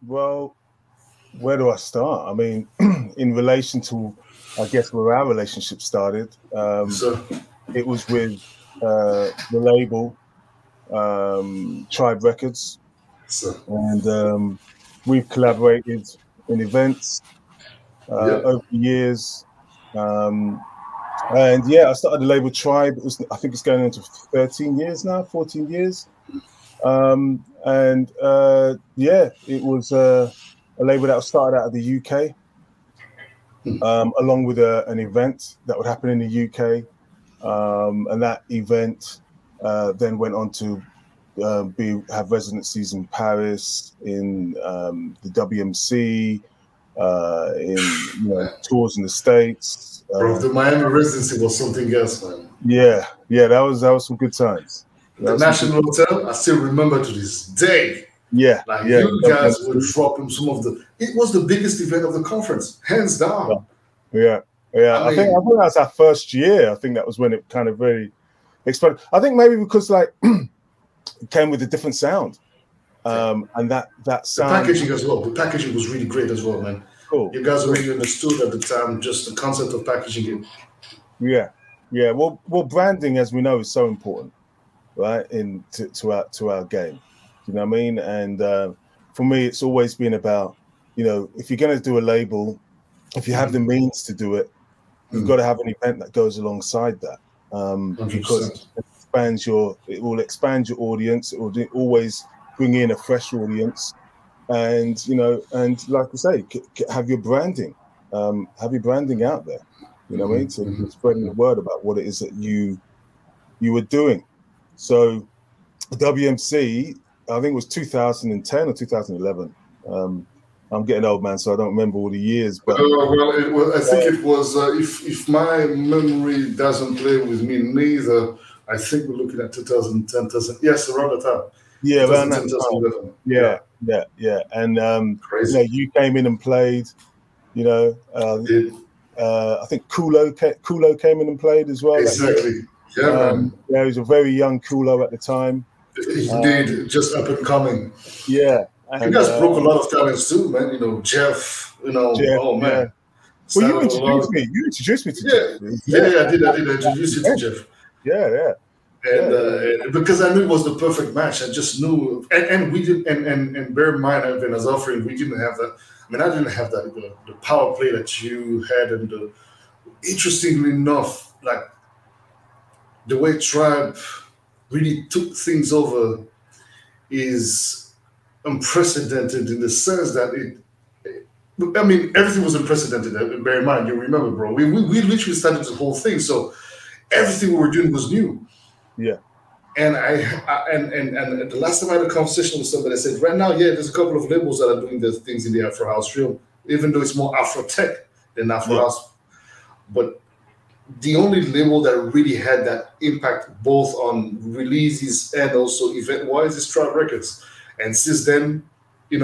Well, where do I start? I mean, in relation to, I guess, where our relationship started, it was with the label Tribe Records, and we've collaborated in events over the years. And yeah, I started the label Tribe. I think it's going on to 13 years now, 14 years. Yeah, it was a label that started out of the UK, along with an event that would happen in the UK. And that event then went on to have residencies in Paris, in the WMC, in tours in the States. Bro, the Miami residency was something else, man. Yeah, that was some good times. The National Hotel, I still remember to this day. Yeah, you guys were dropping some of the. It was the biggest event of the conference, hands down. Yeah. I think that was our first year. I think that was when it kind of really exploded. I think maybe because it came with a different sound, and that sound. The packaging as well. The packaging was really great as well, man. Cool. You guys already understood at the time just the concept of packaging it. Yeah. Well, branding, as we know, is so important, right? To our game. You know what I mean? And for me, it's always been about, if you're going to do a label, if you have the means to do it, you've got to have an event that goes alongside that, because it will expand your audience. It will always bring in a fresh audience, and and like I say, have your branding out there. You know what I mean? So spreading the word about what it is that you were doing. So WMC, I think it was 2010 or 2011. I'm getting old, man, so I don't remember all the years. But I think it was. If my memory doesn't play with me, neither. I think we're looking at 2010. Yes, around the time. Yeah, around that time. Yeah. And you came in and played. I think Kulo came in and played as well. Exactly. Yeah, he was a very young Kulo at the time. Indeed, just up and coming. Yeah. You guys broke a lot of talents too, man. Jeff, oh man. Well, you introduced me. You introduced me to Jeff. Yeah, I did introduce you to Jeff. Yeah. And because I knew it was the perfect match. I just knew, and we did, and bear in mind, I've been as offering, we didn't have that. I mean, I didn't have that the power play that you had, and interestingly enough, like the way Tribe really took things over is unprecedented in the sense that everything was unprecedented. Bear in mind, you remember, bro. We literally started the whole thing, so everything we were doing was new. Yeah. And and the last time I had a conversation with somebody, I said, right now, there's a couple of labels that are doing the things in the Afro House realm, even though it's more Afro tech than Afro House. But the only label that really had that impact both on releases and also event-wise is Tribe Records. And since then, we've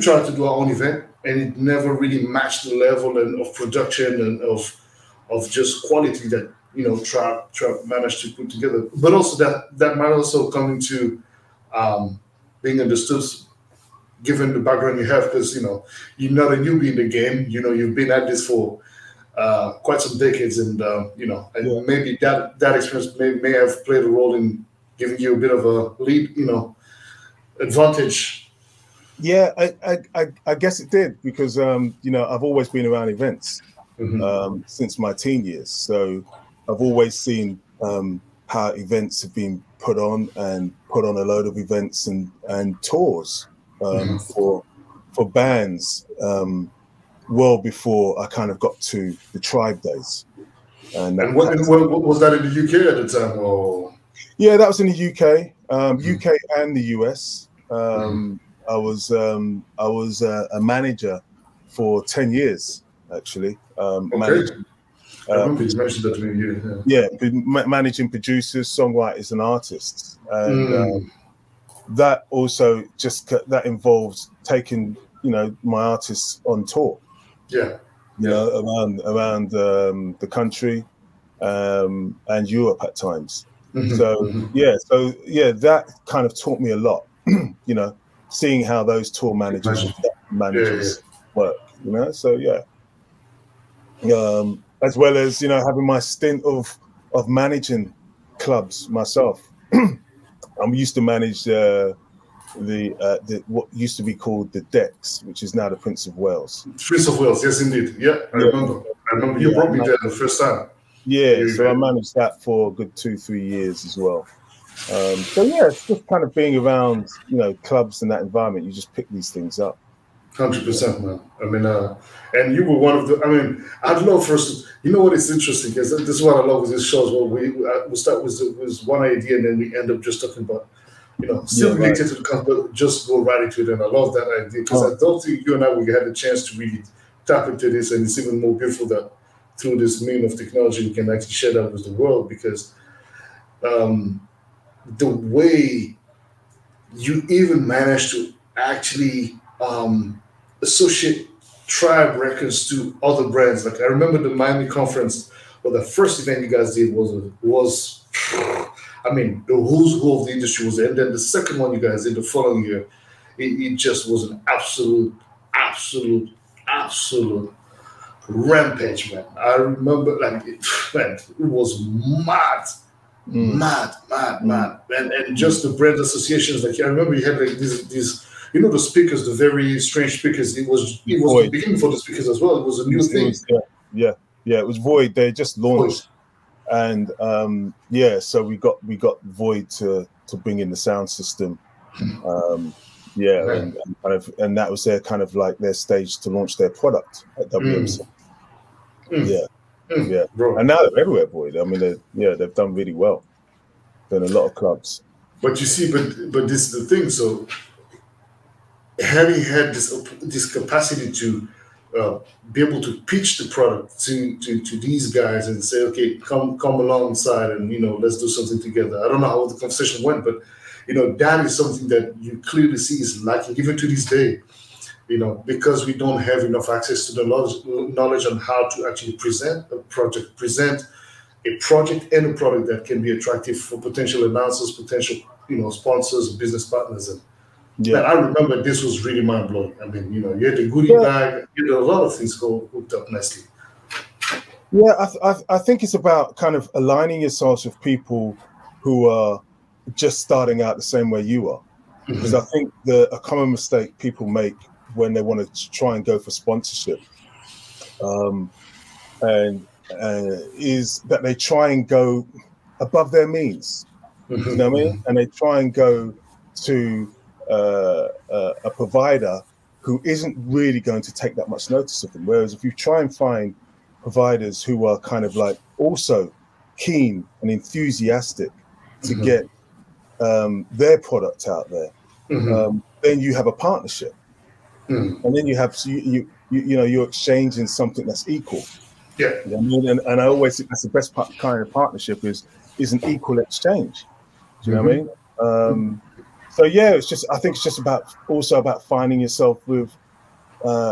tried to do our own event, and it never really matched the level of production and of just quality that Tribe managed to put together. But also that might also come into being understood, given the background you have, because you're not a newbie in the game. You've been at this for quite some decades, and maybe that experience may have played a role in giving you a bit of a lead, advantage. Yeah, I guess it did, because I've always been around events since my teen years, so I've always seen how events have been put on a load of events and tours for bands well before I kind of got to the Tribe days. And was that in the UK at the time? Or? Yeah, that was in the UK, UK and the US. I was a manager for 10 years, actually. Managing, I remember you mentioned that to me. Managing producers, songwriters, and artists, and that also that involved taking my artists on tour. Around the country and Europe at times. So that kind of taught me a lot. seeing how those tour managers work, you know. So yeah, as well as, you know, having my stint of managing clubs myself. I used to manage the what used to be called the Decks, which is now the Prince of Wales. Prince of Wales, yes, indeed. Yeah, I remember. You brought me there the first time. Yeah, so I managed that for a good 2-3 years as well. So yeah, it's just kind of being around, you know, clubs and that environment. You just pick these things up. 100%, man. I mean, and you were one of the. I mean, I'd love for us to. You know what is interesting, because this is what I love with this show as well. We start with one idea and then we end up just talking about, you know, still related to the company, but just go right into it. And I love that idea, because I don't think you and I we had a chance to really tap into this, and it's even more beautiful that through this mean of technology we can actually share that with the world, because the way you even managed to actually associate Tribe Records to other brands. Like, I remember the Miami conference, or the first event you guys did was I mean, the who's who of the industry was there. And then the second one you guys did the following year, it just was an absolute rampage, man. I remember, like, it was mad. And just the brand associations. Like, I remember you had like these, you know, the speakers, the very strange speakers. It was the beginning for the speakers as well. It was a new thing. It was Void. They just launched, and so we got Void to bring in the sound system. And that was their kind of like their stage to launch their product at WMC. Bro. And now they're everywhere, Void. I mean, they've done really well. Been a lot of clubs. But you see, but this is the thing. So having had this capacity to be able to pitch the product to these guys and say, okay, come alongside and, you know, let's do something together. I don't know how the conversation went, but, you know, that is something that you clearly see is lacking even to this day, you know, because we don't have enough access to the knowledge on how to actually present a project and a product that can be attractive for potential announcers, potential, you know, sponsors, business partners. And man, I remember this was really mind blowing. I mean, you know, you had the goodie bag, you know, a lot of things go hooked up nicely. Yeah, I think it's about kind of aligning yourselves with people who are just starting out the same way you are. Because I think a common mistake people make when they want to try and go for sponsorship is that they try and go above their means. You know what I mean? And they try and go to a provider who isn't really going to take that much notice of them. Whereas if you try and find providers who are kind of like also keen and enthusiastic to get their product out there, then you have a partnership, and then you have you know, you're exchanging something that's equal. Yeah, you know what I mean? And I always think that's the best kind of partnership is an equal exchange. Do you know what I mean? So yeah, I think it's just about finding yourself with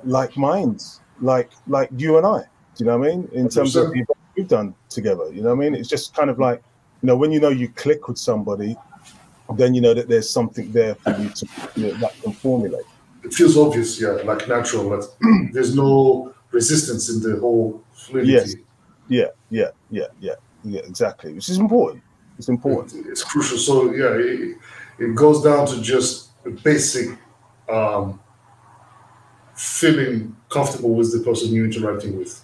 like minds, like you and I. Do you know what I mean? In terms of the events we've done together, you know what I mean? It's just kind of like, you know, when you know you click with somebody, then you know that there's something there for you to, you know, that can formulate. It feels obvious, like natural. Like there's no resistance in the whole fluidity. Yeah, exactly. Which is important. It's important. It's crucial. So yeah, it goes down to just a basic feeling comfortable with the person you're interacting with.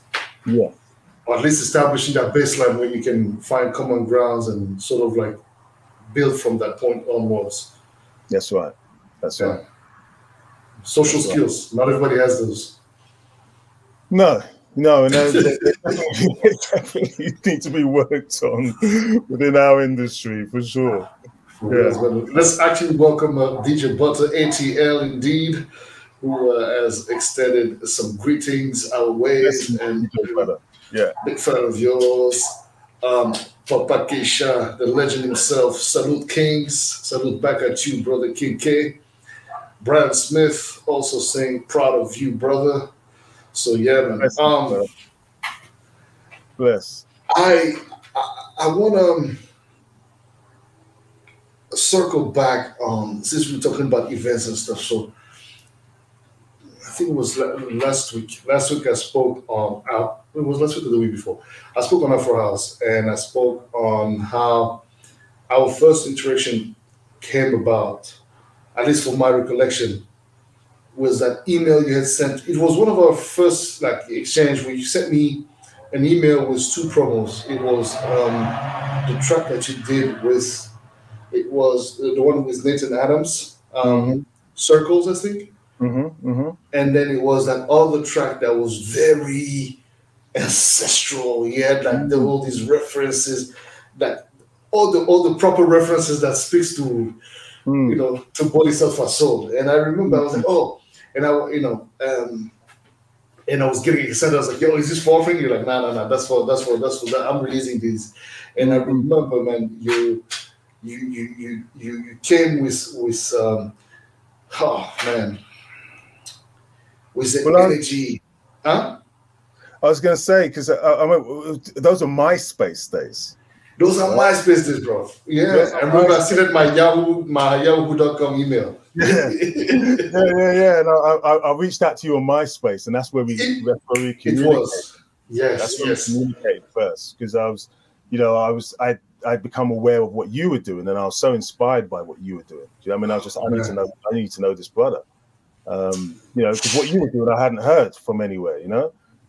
Yeah. Or at least establishing that baseline where you can find common grounds and sort of like build from that point onwards. That's right. Right. Social skills. Not everybody has those. No, and they definitely need to be worked on within our industry for sure. Let's actually welcome DJ Butter ATL indeed, who has extended some greetings our way. And big fan of yours. Papa Keisha, the legend himself. Salute Kings. Salute back at you, brother King K. Brian Smith also saying proud of you, brother. So yeah, man. Bless. I want to. circle back since we're talking about events and stuff. So I think it was last week. Last week I spoke on it was last week or the week before. I spoke on Afro House and I spoke on how our first interaction came about, at least from my recollection, was that email you had sent. It was one of our first like exchange where you sent me an email with two promos. It was the track that you did with. It was the one with Nathan Adams, Circles, I think. And then it was that other track that was very ancestral. He had like all these references, that all the proper references that speaks to to Boddhi Satva soul. And I remember I was like, oh, and and I was getting excited. I was like, yo, is this for thing? You're like, no, that's for that. I'm releasing these. And I remember, man, you came with oh man, with the energy, huh? I was gonna say, because I mean, those are MySpace days. Those are MySpace days, bro. Yeah, I remember I sent my Yahoo.com email. Yeah. And I reached out to you on MySpace, and that's where we communicated. It was. Yes, that's where we communicated first, because I'd become aware of what you were doing, and I was so inspired by what you were doing. Do you know what I mean? I was just, I need to know this brother. Because what you were doing, I hadn't heard from anywhere,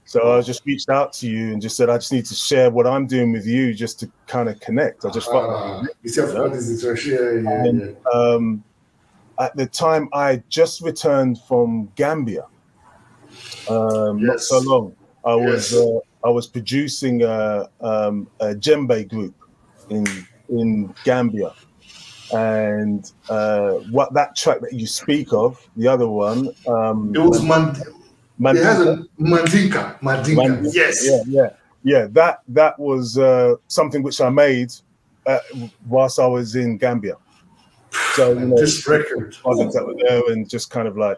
So I just reached out to you and just said, I just need to share what I'm doing with you just to kind of connect. I just felt at the time, I just returned from Gambia. Not so long. I was producing a djembe group in Gambia, and what that track that you speak of, the other one, it was Mandinka. Yes. That was something which I made whilst I was in Gambia. So this record, that were there, and just kind of like,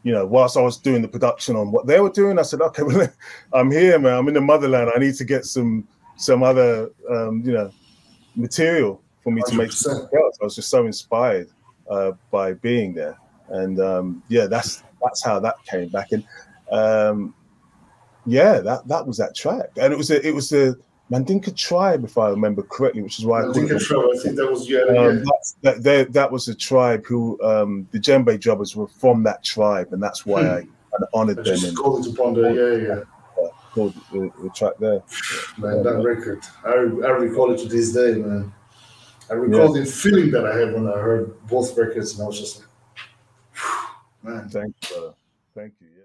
whilst I was doing the production on what they were doing, I said, okay, well, I'm here, man. I'm in the motherland. I need to get some other material for me to make something else. I was just so inspired by being there, and that's how that came back. And that was that track, and it was a Mandinka tribe, if I remember correctly, which is why Mandinka tribe. I think that was that was a tribe who the djembe drummers were from that tribe, and that's why I honored them. And called it upon the called the track there. Man, that record, I recall it to this day, man. I recall the feeling that I had when I heard both records, and I was just like, man. Thank you, brother. Thank you. Yeah.